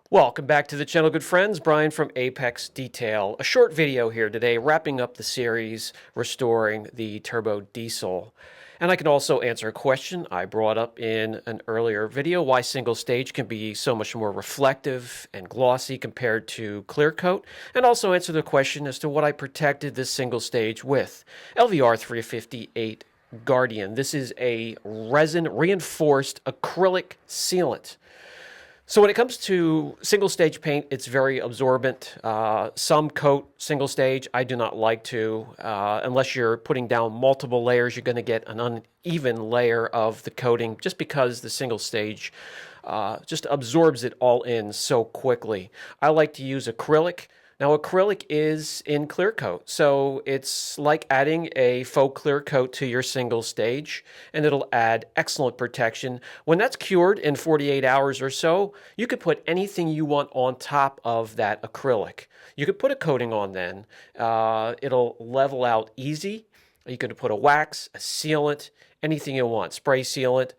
Welcome back to the channel, good friends. Brian from Apex Detail. A short video here today wrapping up the series restoring the turbo diesel. And I can also answer a question I brought up in an earlier video, why single stage can be so much more reflective and glossy compared to clear coat, and also answer the question as to what I protected this single stage with. LVR 358 Guardian. This is a resin reinforced acrylic sealant. So when it comes to single stage paint, it's very absorbent. Some coat single stage. I do not like to. Unless you're putting down multiple layers, you're going to get an uneven layer of the coating just because the single stage just absorbs it all in so quickly. I like to use acrylic. Now, acrylic is in clear coat, so it's like adding a faux clear coat to your single stage, and it'll add excellent protection. When that's cured in 48 hours or so, you could put anything you want on top of that acrylic. You could put a coating on then. It'll level out easy. You could put a wax, a sealant, anything you want, spray sealant,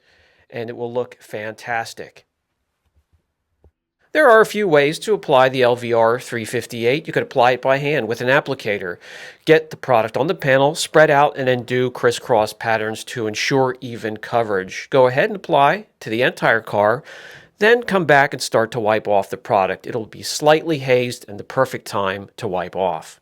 and it will look fantastic. There are a few ways to apply the LVR 358. You could apply it by hand with an applicator. Get the product on the panel, spread out, and then do crisscross patterns to ensure even coverage. Go ahead and apply to the entire car, then come back and start to wipe off the product. It'll be slightly hazed and the perfect time to wipe off.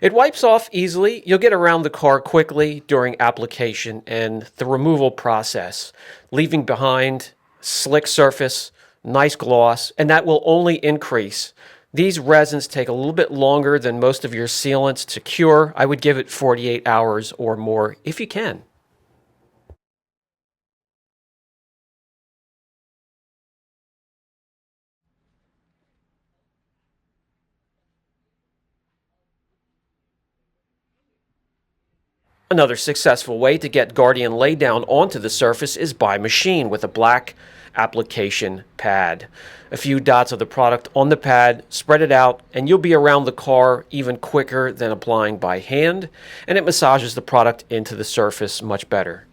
It wipes off easily. You'll get around the car quickly during application and the removal process, leaving behind slick surface, nice gloss, and that will only increase. These resins take a little bit longer than most of your sealants to cure. I would give it 48 hours or more if you can. Another successful way to get Guardian laid down onto the surface is by machine with a black application pad. A few dots of the product on the pad, spread it out, and you'll be around the car even quicker than applying by hand, and it massages the product into the surface much better.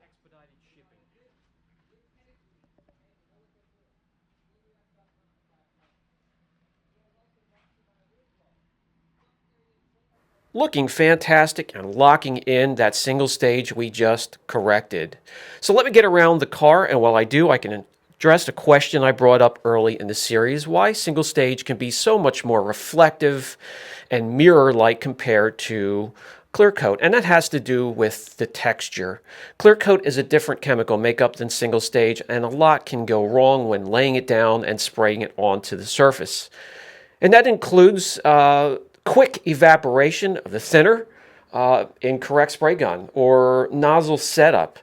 Expedited shipping. Looking fantastic and locking in that single stage we just corrected. So let me get around the car, and while I do, I can address a question I brought up early in the series, why single stage can be so much more reflective and mirror-like compared to clear coat, and that has to do with the texture. Clear coat is a different chemical makeup than single stage, and a lot can go wrong when laying it down and spraying it onto the surface. And that includes quick evaporation of the thinner, incorrect spray gun, or nozzle setup,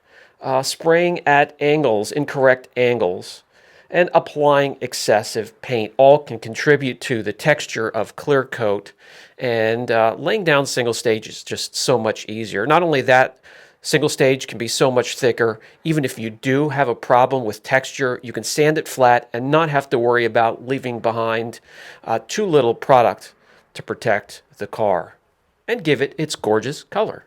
spraying at angles, incorrect angles, and applying excessive paint. All can contribute to the texture of clear coat, and laying down single stage is just so much easier. Not only that, Single stage can be so much thicker. Even if you do have a problem with texture, you can sand it flat and not have to worry about leaving behind too little product to protect the car and give it its gorgeous color.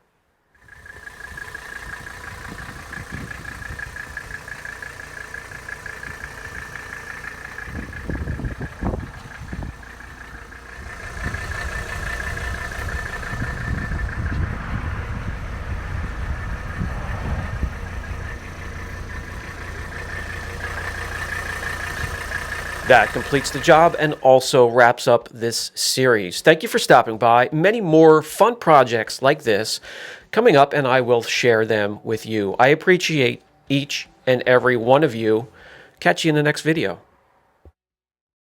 That completes the job and also wraps up this series. Thank you for stopping by. Many more fun projects like this coming up, and I will share them with you. I appreciate each and every one of you. Catch you in the next video.